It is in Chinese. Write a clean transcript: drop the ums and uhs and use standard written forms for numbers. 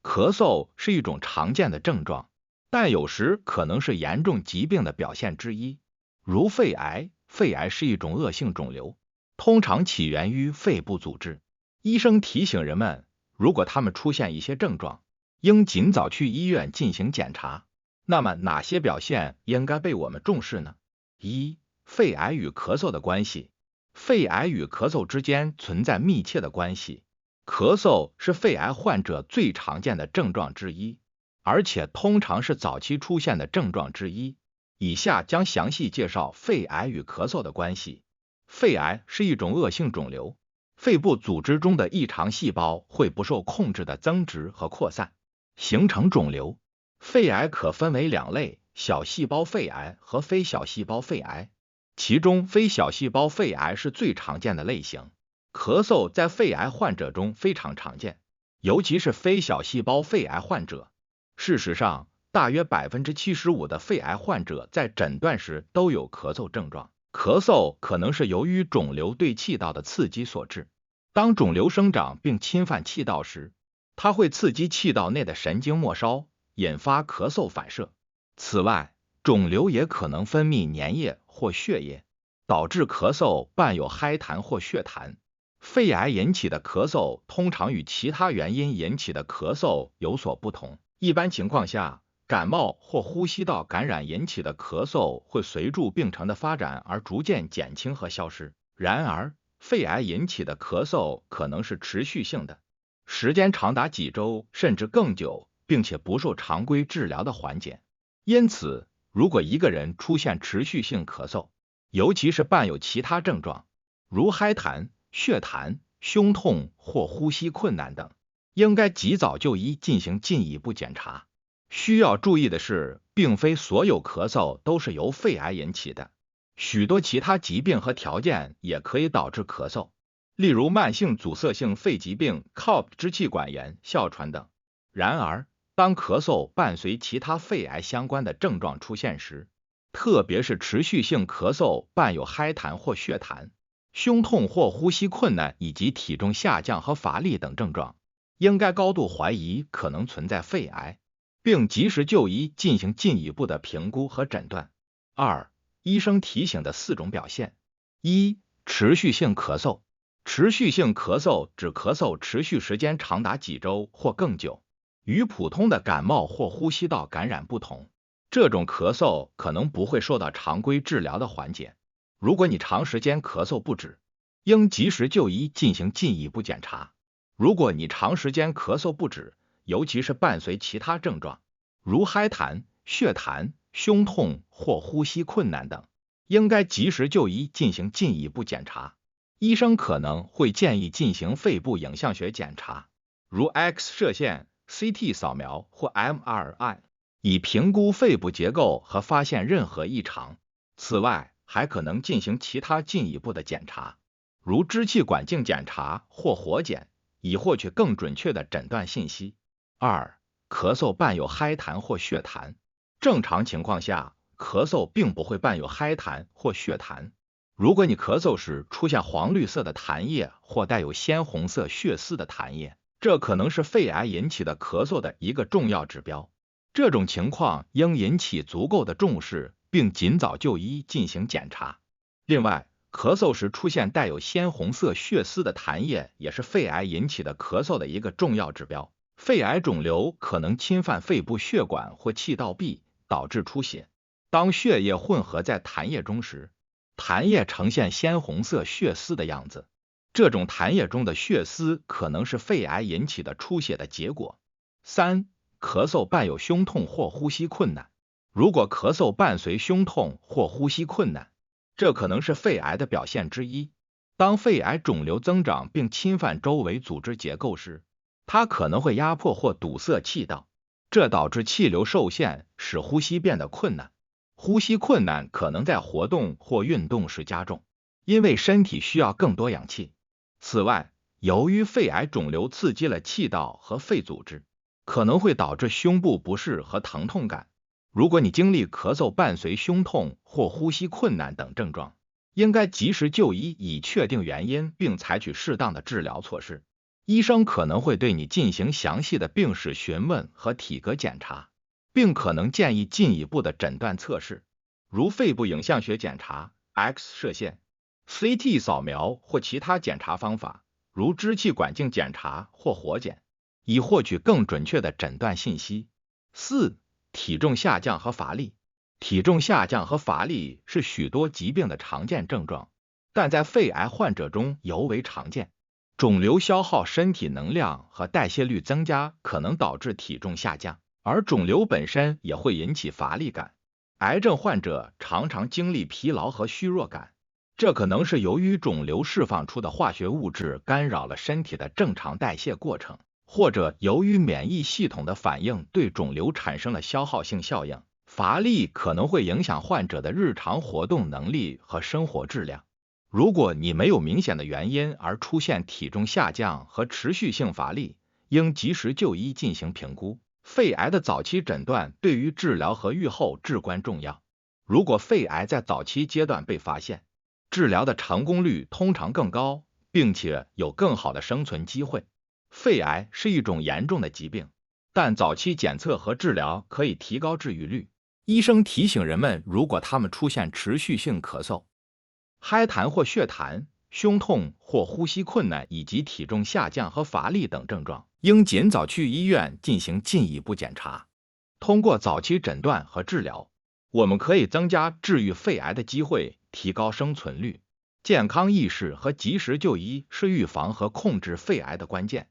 咳嗽是一种常见的症状，但有时可能是严重疾病的表现之一，如肺癌。肺癌是一种恶性肿瘤，通常起源于肺部组织。医生提醒人们，如果他们出现一些症状，应尽早去医院进行检查。那么哪些表现应该被我们重视呢？一、肺癌与咳嗽的关系。肺癌与咳嗽之间存在密切的关系，咳嗽是肺癌患者最常见的症状之一，而且通常是早期出现的症状之一。以下将详细介绍肺癌与咳嗽的关系。肺癌是一种恶性肿瘤，肺部组织中的异常细胞会不受控制的增殖和扩散，形成肿瘤。肺癌可分为两类，小细胞肺癌和非小细胞肺癌。其中非小细胞肺癌是最常见的类型，咳嗽在肺癌患者中非常常见，尤其是非小细胞肺癌患者。事实上，大约 75% 的肺癌患者在诊断时都有咳嗽症状。咳嗽可能是由于肿瘤对气道的刺激所致。当肿瘤生长并侵犯气道时，它会刺激气道内的神经末梢，引发咳嗽反射。此外，肿瘤也可能分泌粘液或血液，导致咳嗽伴有嗨痰或血痰。肺癌引起的咳嗽通常与其他原因引起的咳嗽有所不同。一般情况下，感冒或呼吸道感染引起的咳嗽会随着病程的发展而逐渐减轻和消失。然而，肺癌引起的咳嗽可能是持续性的，时间长达几周甚至更久，并且不受常规治疗的缓解。因此，如果一个人出现持续性咳嗽，尤其是伴有其他症状，如嗨痰、血痰、胸痛或呼吸困难等，应该及早就医进行进一步检查。需要注意的是，并非所有咳嗽都是由肺癌引起的，许多其他疾病和条件也可以导致咳嗽，例如慢性阻塞性肺疾病、COPD 支气管炎、哮喘等。然而，当咳嗽伴随其他肺癌相关的症状出现时，特别是持续性咳嗽伴有嗨痰或血痰、胸痛或呼吸困难以及体重下降和乏力等症状，应该高度怀疑可能存在肺癌，并及时就医进行进一步的评估和诊断。二、医生提醒的4种表现。一、持续性咳嗽。持续性咳嗽指咳嗽持续时间长达几周或更久，与普通的感冒或呼吸道感染不同，这种咳嗽可能不会受到常规治疗的缓解。如果你长时间咳嗽不止，应及时就医进行进一步检查。如果你长时间咳嗽不止，尤其是伴随其他症状，如嗨痰、血痰、胸痛或呼吸困难等，应该及时就医进行进一步检查。医生可能会建议进行肺部影像学检查，如 X 射线、CT 扫描或 MRI， 以评估肺部结构和发现任何异常。此外，还可能进行其他进一步的检查，如支气管镜检查或活检，以获取更准确的诊断信息。二、咳嗽伴有嗨痰或血痰。正常情况下，咳嗽并不会伴有嗨痰或血痰。如果你咳嗽时出现黄绿色的痰液或带有鲜红色血丝的痰液，这可能是肺癌引起的咳嗽的一个重要指标。这种情况应引起足够的重视，并尽早就医进行检查。另外，咳嗽时出现带有鲜红色血丝的痰液也是肺癌引起的咳嗽的一个重要指标。肺癌肿瘤可能侵犯肺部血管或气道壁，导致出血。当血液混合在痰液中时，痰液呈现鲜红色血丝的样子，这种痰液中的血丝可能是肺癌引起的出血的结果。三、咳嗽伴有胸痛或呼吸困难。如果咳嗽伴随胸痛或呼吸困难，这可能是肺癌的表现之一。当肺癌肿瘤增长并侵犯周围组织结构时，它可能会压迫或堵塞气道，这导致气流受限，使呼吸变得困难。呼吸困难可能在活动或运动时加重，因为身体需要更多氧气。此外，由于肺癌肿瘤刺激了气道和肺组织，可能会导致胸部不适和疼痛感。如果你经历咳嗽伴随胸痛或呼吸困难等症状，应该及时就医以确定原因并采取适当的治疗措施。医生可能会对你进行详细的病史询问和体格检查，并可能建议进一步的诊断测试，如肺部影像学检查、X 射线、CT 扫描或其他检查方法，如支气管镜检查或活检，以获取更准确的诊断信息。4. 体重下降和乏力。体重下降和乏力是许多疾病的常见症状，但在肺癌患者中尤为常见。肿瘤消耗身体能量和代谢率增加可能导致体重下降，而肿瘤本身也会引起乏力感。癌症患者常常经历疲劳和虚弱感，这可能是由于肿瘤释放出的化学物质干扰了身体的正常代谢过程，或者由于免疫系统的反应对肿瘤产生了消耗性效应。乏力可能会影响患者的日常活动能力和生活质量。如果你没有明显的原因而出现体重下降和持续性乏力，应及时就医进行评估。肺癌的早期诊断对于治疗和预后至关重要。如果肺癌在早期阶段被发现，治疗的成功率通常更高，并且有更好的生存机会。肺癌是一种严重的疾病，但早期检测和治疗可以提高治愈率。医生提醒人们，如果他们出现持续性咳嗽、嗨痰或血痰、胸痛或呼吸困难以及体重下降和乏力等症状，应尽早去医院进行进一步检查。通过早期诊断和治疗，我们可以增加治愈肺癌的机会，提高生存率。健康意识和及时就医是预防和控制肺癌的关键。